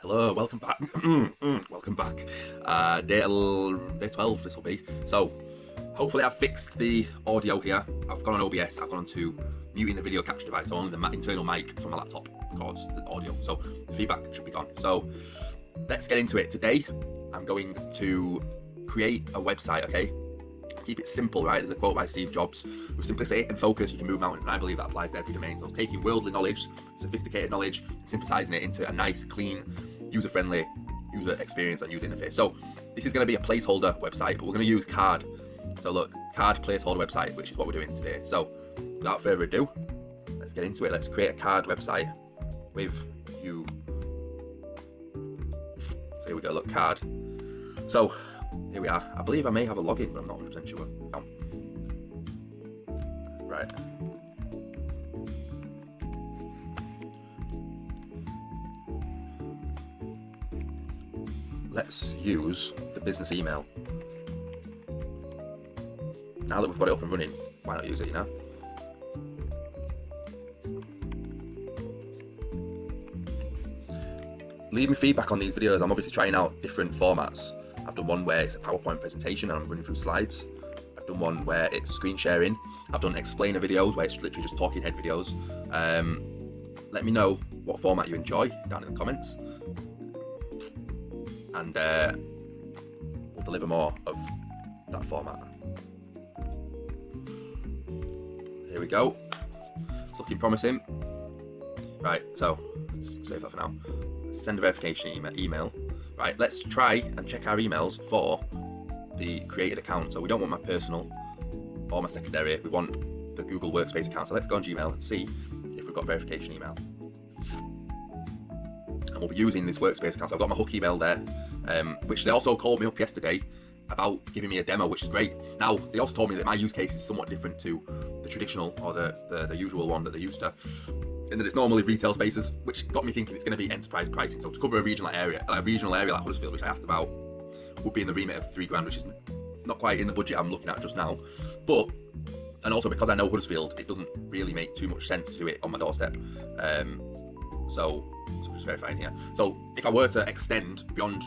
Hello, welcome back. Welcome back. Day 12 this will be. So, hopefully I've fixed the audio here. I've gone on OBS, I've gone on to muting the video capture device, so only the internal mic from my laptop records the audio. So, the feedback should be gone. So, let's get into it. Today, I'm going to create a website, okay? Keep it simple, right? There's a quote by Steve Jobs: with simplicity and focus, you can move mountains. And I believe that applies to every domain. So, taking worldly knowledge, sophisticated knowledge, and synthesizing it into a nice, clean, user-friendly user experience and user interface. So this is going to be a placeholder website, but we're going to use card. So look, card placeholder website, which is what we're doing today. So without further ado, let's get into it. Let's create a card website with you. So here we go, look, card. So here we are. I believe I may have a login, but I'm not 100% sure. Right. Let's use the business email. Now that we've got it up and running, why not use it, you know? Leave me feedback on these videos. I'm obviously trying out different formats. I've done one where it's a PowerPoint presentation and I'm running through slides. I've done one where it's screen sharing. I've done explainer videos where it's literally just talking head videos. Let me know what format you enjoy down in the comments. And we'll deliver more of that format. Here we go. It's looking promising. Right, so let's save that for now. Send a verification email. Right, let's try and check our emails for the created account. So we don't want my personal or my secondary. We want the Google Workspace account. So let's go on Gmail and see if we've got verification email. We'll be using this Workspace account. So I've got my hook email there, which they also called me up yesterday about giving me a demo, which is great. Now, they also told me that my use case is somewhat different to the traditional or the usual one that they're used to, and that it's normally retail spaces, which got me thinking it's going to be enterprise pricing. So to cover a regional area like Huddersfield, which I asked about, would be in the remit of $3,000, which is not quite in the budget I'm looking at just now. But, and also because I know Huddersfield, it doesn't really make too much sense to do it on my doorstep. So I'm just verifying here. So if I were to extend beyond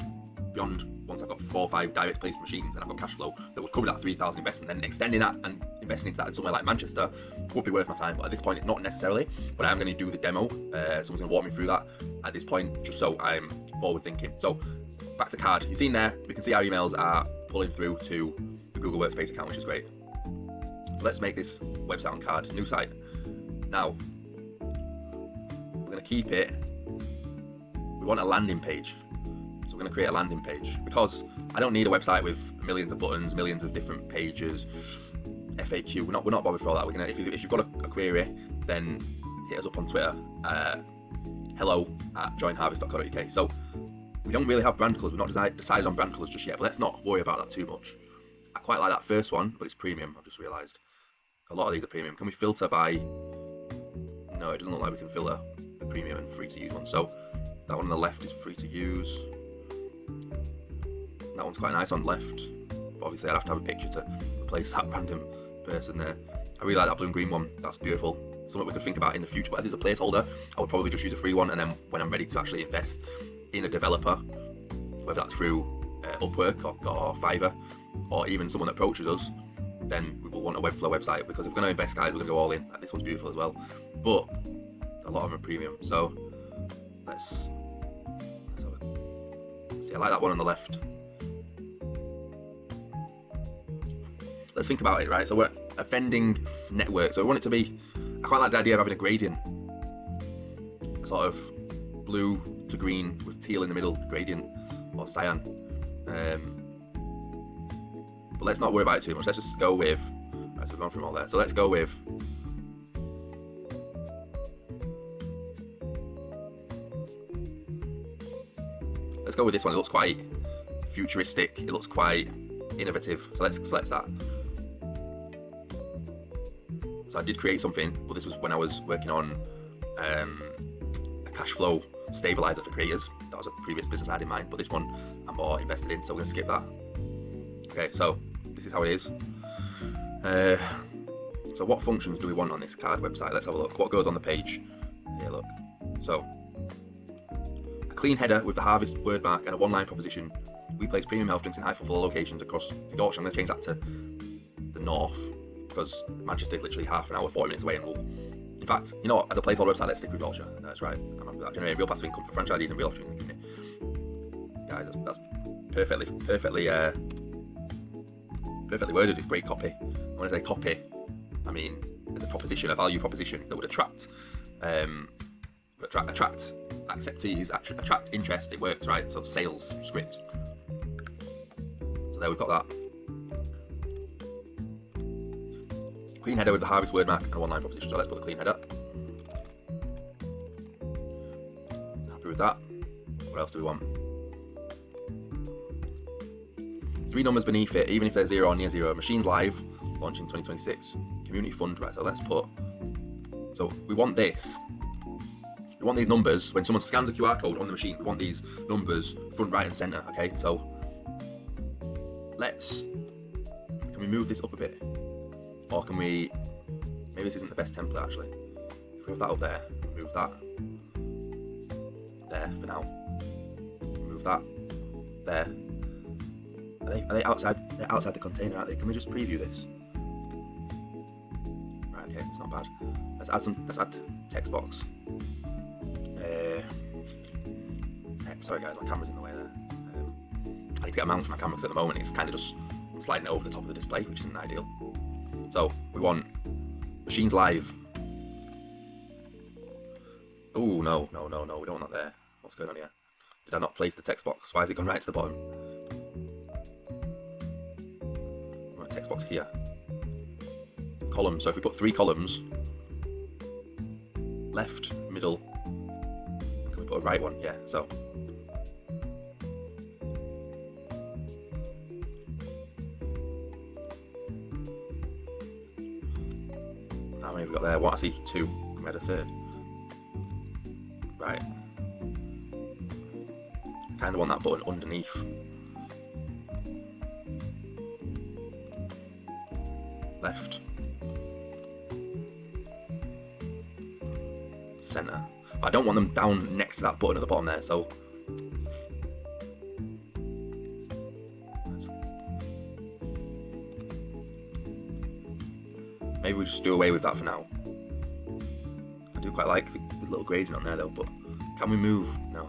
once I've got 4 or 5 direct placed machines and I've got cash flow that would cover that 3,000 investment, then extending that and investing into that in somewhere like Manchester would be worth my time. But at this point, it's not necessarily. But I'm going to do the demo. Someone's going to walk me through that at this point, just so I'm forward thinking. So back to card. You've seen there, we can see our emails are pulling through to the Google Workspace account, which is great. So let's make this website on card. New site. Now, we're going to keep it. We want a landing page. So we're going to create a landing page because I don't need a website with millions of buttons, millions of different pages, FAQ. We're not bothered for all that. We're gonna, if you've got a query, then hit us up on Twitter. hello@joinharvest.co.uk. So we don't really have brand colours. We've not decided on brand colours just yet, but let's not worry about that too much. I quite like that first one, but it's premium. I've just realised a lot of these are premium. Can we filter by? No, it doesn't look like we can filter the premium and free to use one. So that one on the left is free to use. That one's quite nice on left. But obviously I'd have to have a picture to replace that random person there. I really like that blue and green one. That's beautiful. Something we could think about in the future. But as it's a placeholder, I would probably just use a free one, and then when I'm ready to actually invest in a developer, whether that's through Upwork or Fiverr, or even someone that approaches us, then we will want a Webflow website, because if we're going to invest, guys, we're going to go all in. And this one's beautiful as well. But a lot of them are premium. So let's have a see. I like that one on the left. Let's think about it, right? So we're a vending network. So we want it to be, I quite like the idea of having a gradient. Sort of blue to green with teal in the middle, gradient, or cyan. But let's not worry about it too much. Let's just go with, right, so we've gone from all there. So let's go with, this one. It looks quite futuristic. It looks quite innovative. So let's select that. So I did create something, but this was when I was working on a cash flow stabilizer for creators. That was a previous business I had in mind, but this one I'm more invested in, so we're going to skip that. Okay, so this is how it is. So what functions do we want on this card website? Let's have a look. What goes on the page? Here, look. So a clean header with the Harvest word mark and a one-line proposition. We place premium health drinks in high footfall locations across Yorkshire. I'm going to change that to the north because Manchester is literally half an hour, 40 minutes away, and we'll. In fact, you know what? As a placeholder website, let's stick with Yorkshire. That's right. I'm happy with that. Generate real passive income for franchisees and real opportunity. Guys, that's perfectly worded. It's great copy. When I say copy, I mean there's a proposition, a value proposition that would attract acceptees, attract interest. It works, right? So sales script. So there we've got that. Clean header with the Harvest word mark and a one-line proposition. So let's put the clean header. Happy with that. What else do we want? 3 numbers beneath it, even if they're 0 or near 0. Machines live, launching 2026. Community fund, right? So let's put. So we want this. We want these numbers when someone scans a QR code on the machine. We want these numbers front, right, and center. Okay, so can we move this up a bit? Or can we, maybe this isn't the best template actually. If we have that up there, move that there for now. Move that there. Are they outside? They're outside the container, aren't they? Can we just preview this? Right, okay, it's not bad. Let's add text box. Sorry guys, my camera's in the way there. I need to get a mount for my camera because at the moment it's kind of just sliding it over the top of the display, which isn't ideal. So we want machines live. Oh no, we don't want that there. What's going on here? Did I not place the text box? Why has it gone right to the bottom? I want a text box here. Columns. So if we put 3 columns, left, middle. Can we put a right one? Yeah. So. How many have we got there? What? I see 2. Can we add a 3rd? Right. Kind of want that button underneath. Left. Center. But I don't want them down next to that button at the bottom there, so. Maybe we'll just do away with that for now. I do quite like the little gradient on there though, but can we move? No.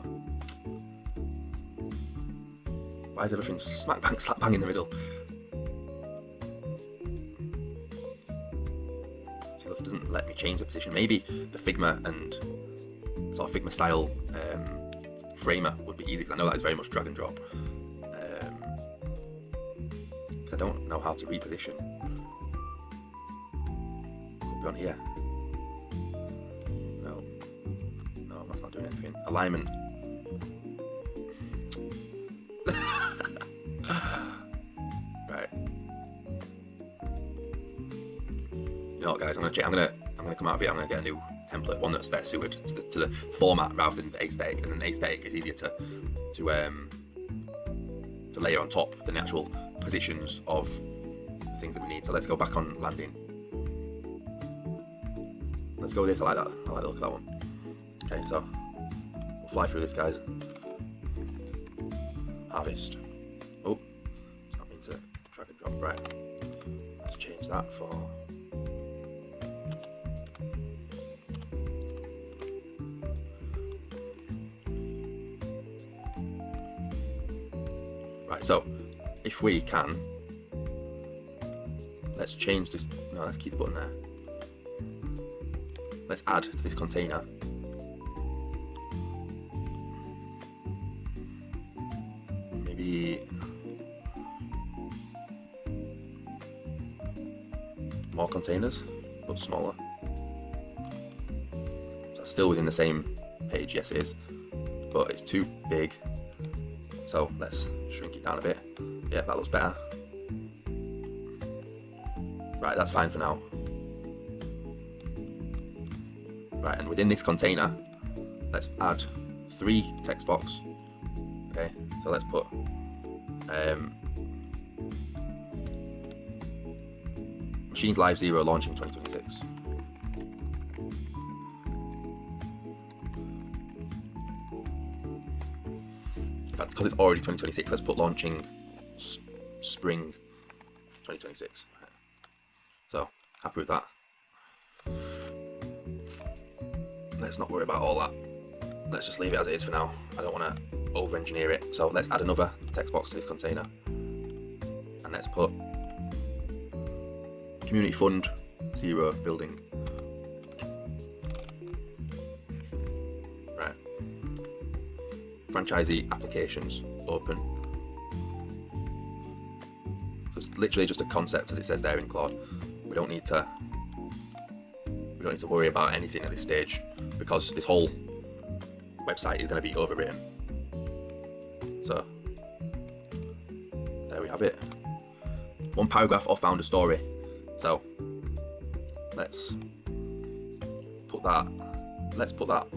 Why is everything slap bang in the middle? See, it doesn't let me change the position. Maybe the Figma and sort of Figma style framer would be easy, because I know that is very much drag and drop. Because I don't know how to reposition. On here. No, that's not doing anything. Alignment. Right. You know what, guys? I'm gonna come out of here. I'm gonna get a new template, one that's better suited to the format rather than the aesthetic. And then the aesthetic is easier to layer on top than the actual positions of the things that we need. So let's go back on landing. Let's go with this. I like that. I like the look of that one. Okay, so we'll fly through this, guys. Harvest. Oh, it's not mean to drag and drop. Right. Let's change that for. Right. So, if we can, let's change this. No, let's keep the button there. Let's add to this container. Maybe more containers, but smaller. So still within the same page, yes it is, but it's too big. So let's shrink it down a bit. Yeah, that looks better. Right, that's fine for now. Right, and within this container, let's add 3 text box. Okay, so let's put machines live 0 launching 2026. in fact, because it's already 2026, let's put launching spring 2026. So happy with that. Let's not worry about all that. Let's just leave it as it is for now. I don't want to over-engineer it. So let's add another text box to this container, and let's put community fund 0 building. Right. Franchisee applications open. So it's literally just a concept as it says there in Claude. We don't need to worry about anything at this stage because this whole website is going to be overwritten. So there we have it. One paragraph of founder story. So let's put that on. Let's put that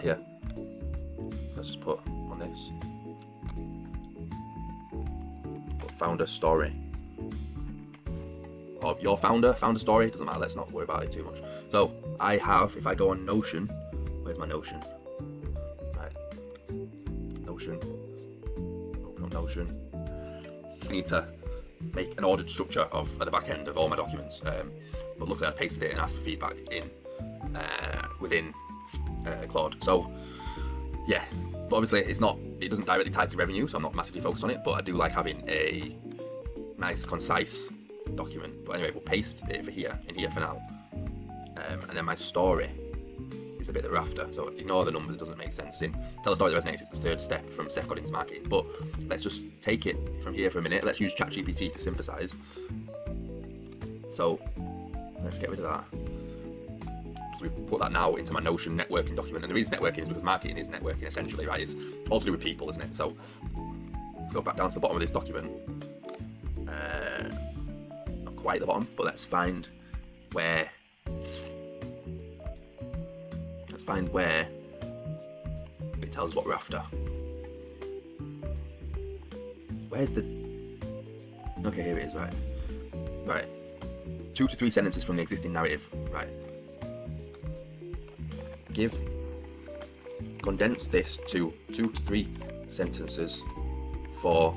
here. Let's just put on this. Put founder story. Or your founder story, doesn't matter, let's not worry about it too much. So I have, if I go on Notion, where's my Notion? Right, Notion, open up Notion. I need to make an ordered structure of at the back end of all my documents, but luckily I pasted it and asked for feedback in within Claude. So yeah, but obviously it doesn't directly tie to revenue, so I'm not massively focused on it, but I do like having a nice, concise document. But anyway, we'll paste it in here for now, and then my story is the bit that we're after, so ignore the numbers, it doesn't make sense. Tell a story that resonates is the third step from Seth Godin's marketing, but let's just take it from here for a minute. Let's use ChatGPT to synthesize. So let's get rid of that. So we put that now into my Notion networking document, and the reason networking is because marketing is networking essentially, right? It's all to do with people, isn't it? So go back down to the bottom of this document. Not quite the bottom, but let's find where it tells us what we're after. Where's the... Okay, here it is, right. 2 to 3 sentences from the existing narrative, right. Condense this to 2 to 3 sentences for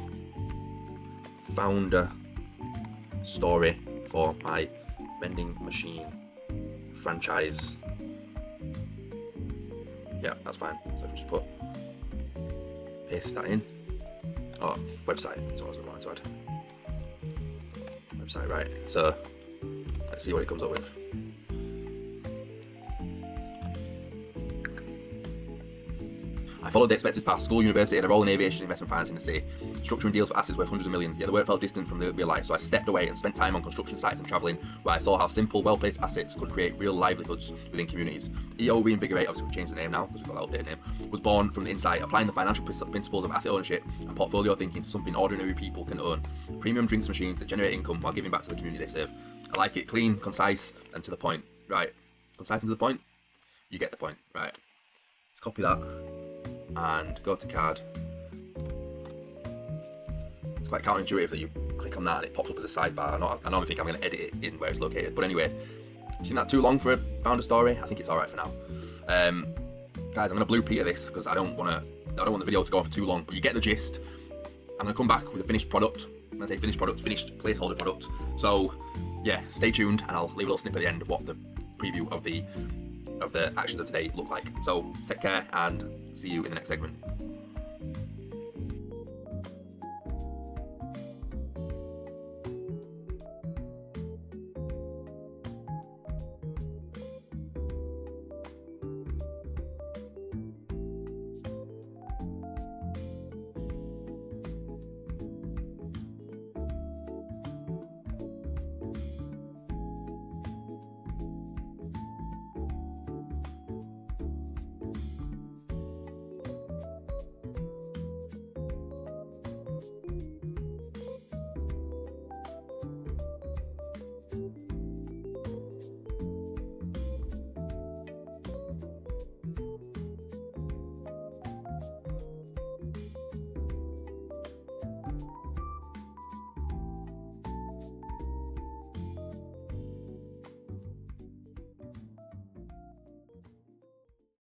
founder story for my vending machine franchise. Yeah, that's fine. So if we just paste that in. Oh, website. That's what I was wanting to add. Website, right. So let's see what it comes up with. I followed the expected path, school, university, and a role in aviation investment finance in the city, structuring deals for assets worth hundreds of millions, yet the work felt distant from the real life, so I stepped away and spent time on construction sites and travelling, where I saw how simple, well-placed assets could create real livelihoods within communities. EO Reinvigorate, obviously we've changed the name now, because we've got that updated name, was born from the insight, applying the financial principles of asset ownership and portfolio thinking to something ordinary people can own. Premium drinks machines that generate income while giving back to the community they serve. I like it, clean, concise, and to the point. Right, concise and to the point? You get the point, right. Let's copy that. And go to card. It's quite counterintuitive that you click on that and it pops up as a sidebar. I normally think I'm going to edit it in where it's located, but anyway, do you think that's too long for a founder story? I think it's all right for now. Guys, I'm going to blue peter this because I don't want the video to go on for too long, but you get the gist. I'm going to come back with a finished product. When I say finished product, finished placeholder product. So yeah, stay tuned, and I'll leave a little snippet at the end of what the preview of the actions of today look like. So take care and see you in the next segment.